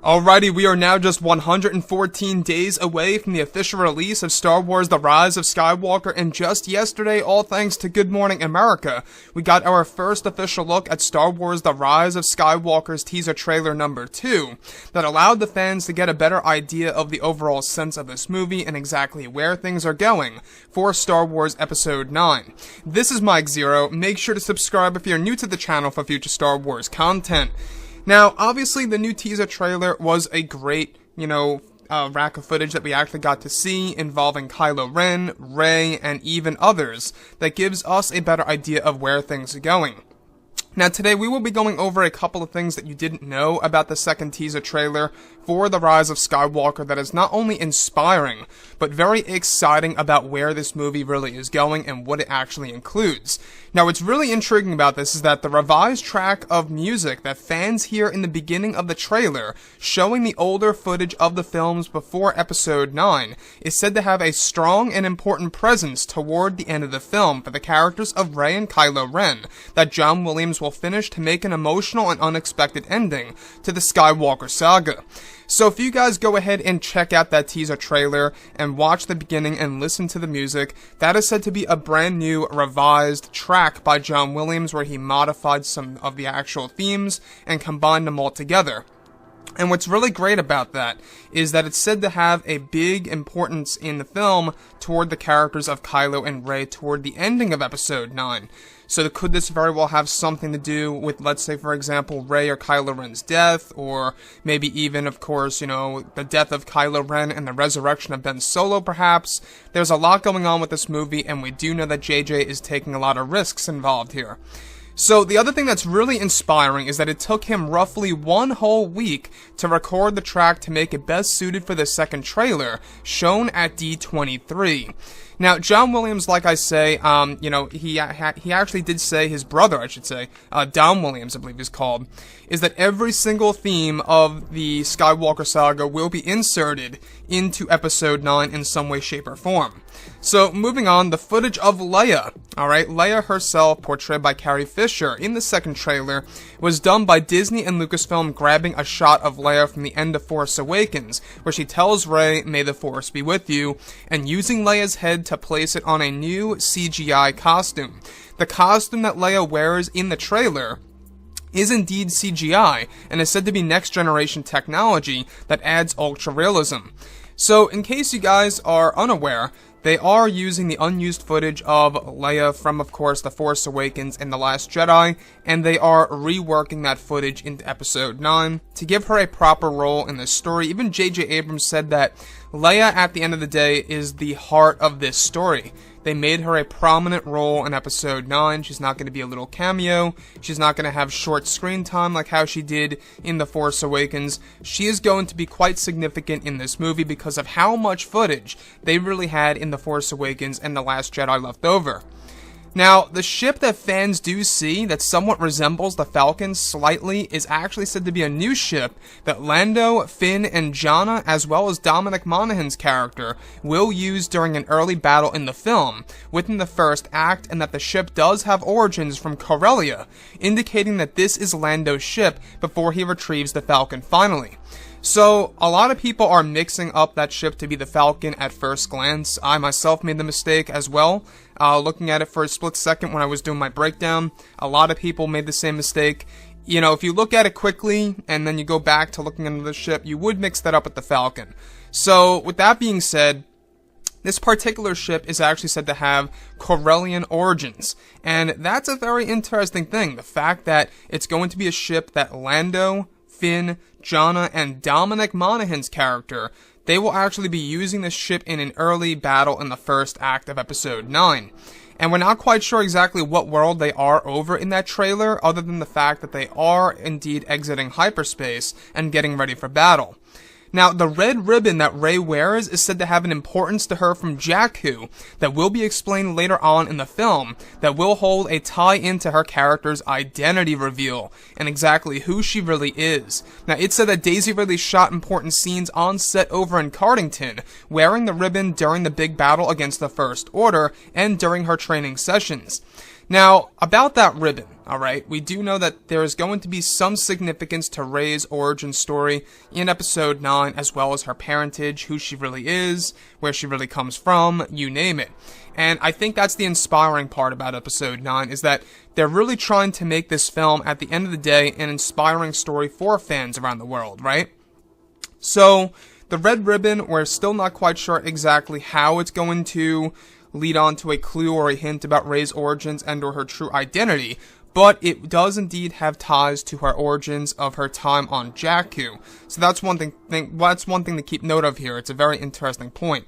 Alrighty, we are now just 114 days away from the official release of Star Wars The Rise of Skywalker, and just yesterday, all thanks to Good Morning America, we got our first official look at Star Wars The Rise of Skywalker's teaser trailer number 2, that allowed the fans to get a better idea of the overall sense of this movie and exactly where things are going for Star Wars Episode 9. This is Mike Zero. Make sure to subscribe if you're new to the channel for future Star Wars content. Now, obviously, the new teaser trailer was a great, rack of footage that we actually got to see involving Kylo Ren, Rey, and even others that gives us a better idea of where things are going. Now, today we will be going over a couple of things that you didn't know about the second teaser trailer for The Rise of Skywalker that is not only inspiring, but very exciting about where this movie really is going and what it actually includes. Now, what's really intriguing about this is that the revised track of music that fans hear in the beginning of the trailer, showing the older footage of the films before Episode 9, is said to have a strong and important presence toward the end of the film for the characters of Rey and Kylo Ren, that John Williams will finish to make an emotional and unexpected ending to the Skywalker saga. So if you guys go ahead and check out that teaser trailer and watch the beginning and listen to the music, that is said to be a brand new revised track by John Williams where he modified some of the actual themes and combined them all together. And what's really great about that is that it's said to have a big importance in the film toward the characters of Kylo and Rey toward the ending of Episode 9. So could this very well have something to do with, let's say, for example, Rey or Kylo Ren's death, or maybe even, of course, the death of Kylo Ren and the resurrection of Ben Solo, perhaps? There's a lot going on with this movie, and we do know that JJ is taking a lot of risks involved here. So the other thing that's really inspiring is that it took him roughly 1 whole week to record the track to make it best suited for the second trailer, shown at D23. Now, John Williams, like I say, he actually did say, his brother, I should say, Don Williams, I believe he's called, is that every single theme of the Skywalker saga will be inserted into Episode 9 in some way, shape, or form. So, moving on, the footage of Leia, alright, Leia herself, portrayed by Carrie Fisher in the second trailer, was done by Disney and Lucasfilm grabbing a shot of Leia from the end of Force Awakens, where she tells Rey, "May the Force be with you," and using Leia's head to place it on a new CGI costume. The costume that Leia wears in the trailer is indeed CGI, and is said to be next-generation technology that adds ultra-realism. So, in case you guys are unaware, they are using the unused footage of Leia from, of course, The Force Awakens and The Last Jedi, and they are reworking that footage into Episode 9 to give her a proper role in this story. Even J.J. Abrams said that Leia, at the end of the day, is the heart of this story. They made her a prominent role in Episode 9. She's not going to be a little cameo. She's not going to have short screen time like how she did in The Force Awakens. She is going to be quite significant in this movie because of how much footage they really had in The Force Awakens and The Last Jedi left over. Now, the ship that fans do see that somewhat resembles the Falcon slightly is actually said to be a new ship that Lando, Finn, and Jannah, as well as Dominic Monaghan's character, will use during an early battle in the film, within the first act, and that the ship does have origins from Corellia, indicating that this is Lando's ship before he retrieves the Falcon finally. So, a lot of people are mixing up that ship to be the Falcon at first glance. I myself made the mistake as well, looking at it for a split second when I was doing my breakdown. A lot of people made the same mistake. If you look at it quickly, and then you go back to looking into the ship, you would mix that up with the Falcon. So, with that being said, this particular ship is actually said to have Corellian origins, and that's a very interesting thing. The fact that it's going to be a ship that Lando, Finn, Jannah, and Dominic Monaghan's character, they will actually be using this ship in an early battle in the first act of Episode 9. And we're not quite sure exactly what world they are over in that trailer, other than the fact that they are indeed exiting hyperspace and getting ready for battle. Now, the red ribbon that Rey wears is said to have an importance to her from Jakku that will be explained later on in the film, that will hold a tie into her character's identity reveal and exactly who she really is. Now, it's said that Daisy Ridley shot important scenes on set over in Cardington, wearing the ribbon during the big battle against the First Order and during her training sessions. Now, about that ribbon, alright, we do know that there is going to be some significance to Rey's origin story in Episode 9, as well as her parentage, who she really is, where she really comes from, you name it. And I think that's the inspiring part about Episode 9, is that they're really trying to make this film, at the end of the day, an inspiring story for fans around the world, right? So, the red ribbon, we're still not quite sure exactly how it's going to lead on to a clue or a hint about Rey's origins and or her true identity, but it does indeed have ties to her origins of her time on Jakku. So that's one thing to keep note of here. It's a very interesting point.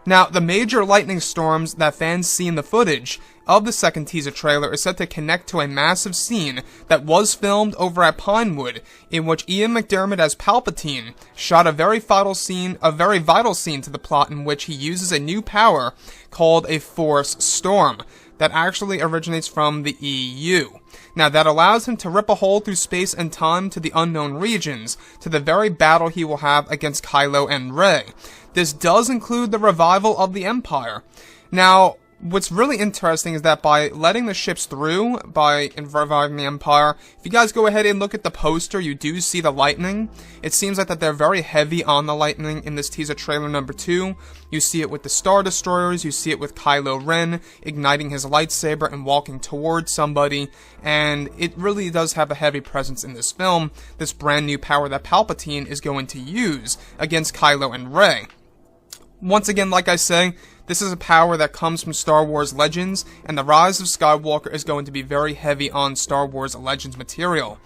Now, the major lightning storms that fans see in the footage of the second teaser trailer is set to connect to a massive scene that was filmed over at Pinewood, in which Ian McDiarmid as Palpatine shot a very vital scene to the plot, in which he uses a new power called a Force Storm that actually originates from the EU. Now, that allows him to rip a hole through space and time to the unknown regions, to the very battle he will have against Kylo and Rey. This does include the revival of the Empire. Now, what's really interesting is that by letting the ships through, by reviving the Empire, if you guys go ahead and look at the poster, you do see the lightning. It seems like that they're very heavy on the lightning in this teaser trailer number 2. You see it with the Star Destroyers, you see it with Kylo Ren igniting his lightsaber and walking towards somebody, and it really does have a heavy presence in this film, this brand new power that Palpatine is going to use against Kylo and Rey. Once again, like I say, this is a power that comes from Star Wars Legends, and The Rise of Skywalker is going to be very heavy on Star Wars Legends material.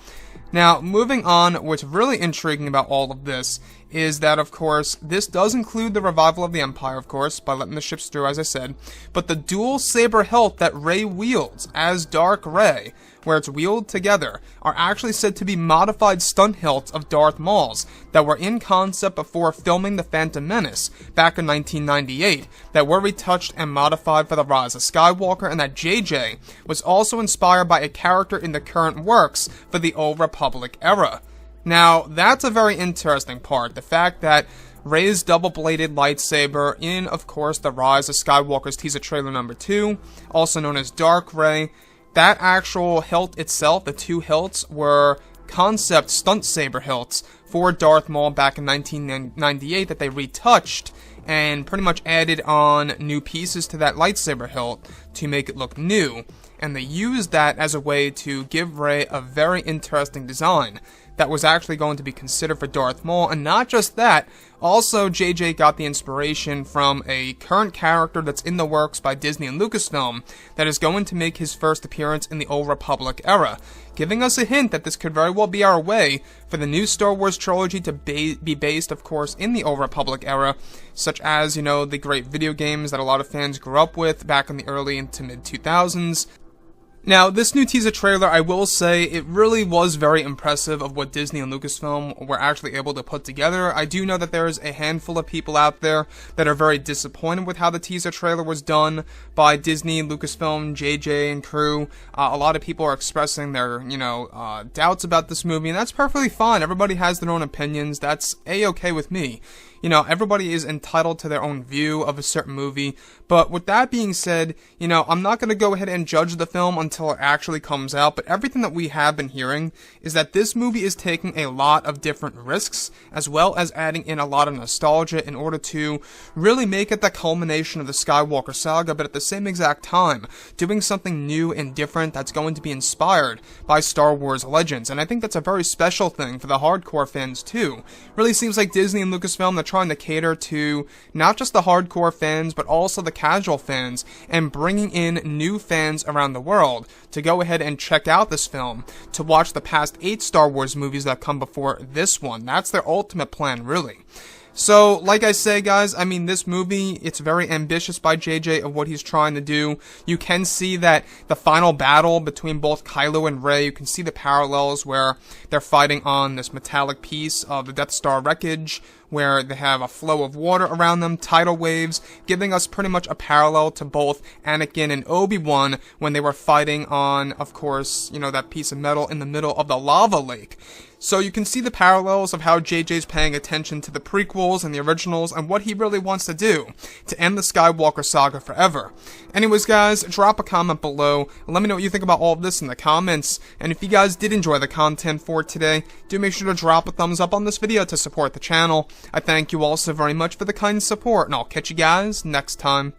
Now, moving on, what's really intriguing about all of this is that, of course, this does include the revival of the Empire, of course, by letting the ships through, as I said, but the dual saber hilt that Rey wields as Dark Rey, where it's wielded together, are actually said to be modified stunt hilts of Darth Maul's that were in concept before filming The Phantom Menace back in 1998, that were retouched and modified for The Rise of Skywalker, and that JJ was also inspired by a character in the current works for the Old Republic era. Now, that's a very interesting part, the fact that Rey's double-bladed lightsaber in, of course, The Rise of Skywalker's teaser trailer number 2, also known as Dark Rey, that actual hilt itself, the two hilts, were concept stunt saber hilts for Darth Maul back in 1998 that they retouched and pretty much added on new pieces to that lightsaber hilt to make it look new. And they used that as a way to give Rey a very interesting design that was actually going to be considered for Darth Maul. And not just that, also JJ got the inspiration from a current character that's in the works by Disney and Lucasfilm that is going to make his first appearance in the Old Republic era, giving us a hint that this could very well be our way for the new Star Wars trilogy to be based, of course, in the Old Republic era, such as, the great video games that a lot of fans grew up with back in the early into mid-2000s. Now, this new teaser trailer, I will say, it really was very impressive of what Disney and Lucasfilm were actually able to put together. I do know that there's a handful of people out there that are very disappointed with how the teaser trailer was done by Disney, Lucasfilm, JJ, and crew. A lot of people are expressing their, doubts about this movie, and that's perfectly fine. Everybody has their own opinions. That's A-okay with me. Everybody is entitled to their own view of a certain movie, but with that being said, I'm not going to go ahead and judge the film until it actually comes out, but everything that we have been hearing is that this movie is taking a lot of different risks, as well as adding in a lot of nostalgia in order to really make it the culmination of the Skywalker saga, but at the same exact time, doing something new and different that's going to be inspired by Star Wars Legends, and I think that's a very special thing for the hardcore fans too. Really seems like Disney and Lucasfilm, they're trying to cater to not just the hardcore fans, but also the casual fans, and bringing in new fans around the world to go ahead and check out this film, to watch the past 8 Star Wars movies that come before this one. That's their ultimate plan, really. So, like I say, guys, this movie, it's very ambitious by JJ of what he's trying to do. You can see that the final battle between both Kylo and Rey, you can see the parallels where they're fighting on this metallic piece of the Death Star wreckage, where they have a flow of water around them, tidal waves, giving us pretty much a parallel to both Anakin and Obi-Wan when they were fighting on, of course, that piece of metal in the middle of the lava lake. So you can see the parallels of how JJ's paying attention to the prequels and the originals and what he really wants to do to end the Skywalker saga forever. Anyways, guys, drop a comment below, and let me know what you think about all of this in the comments, and if you guys did enjoy the content for today, do make sure to drop a thumbs up on this video to support the channel. I thank you all so very much for the kind support, and I'll catch you guys next time.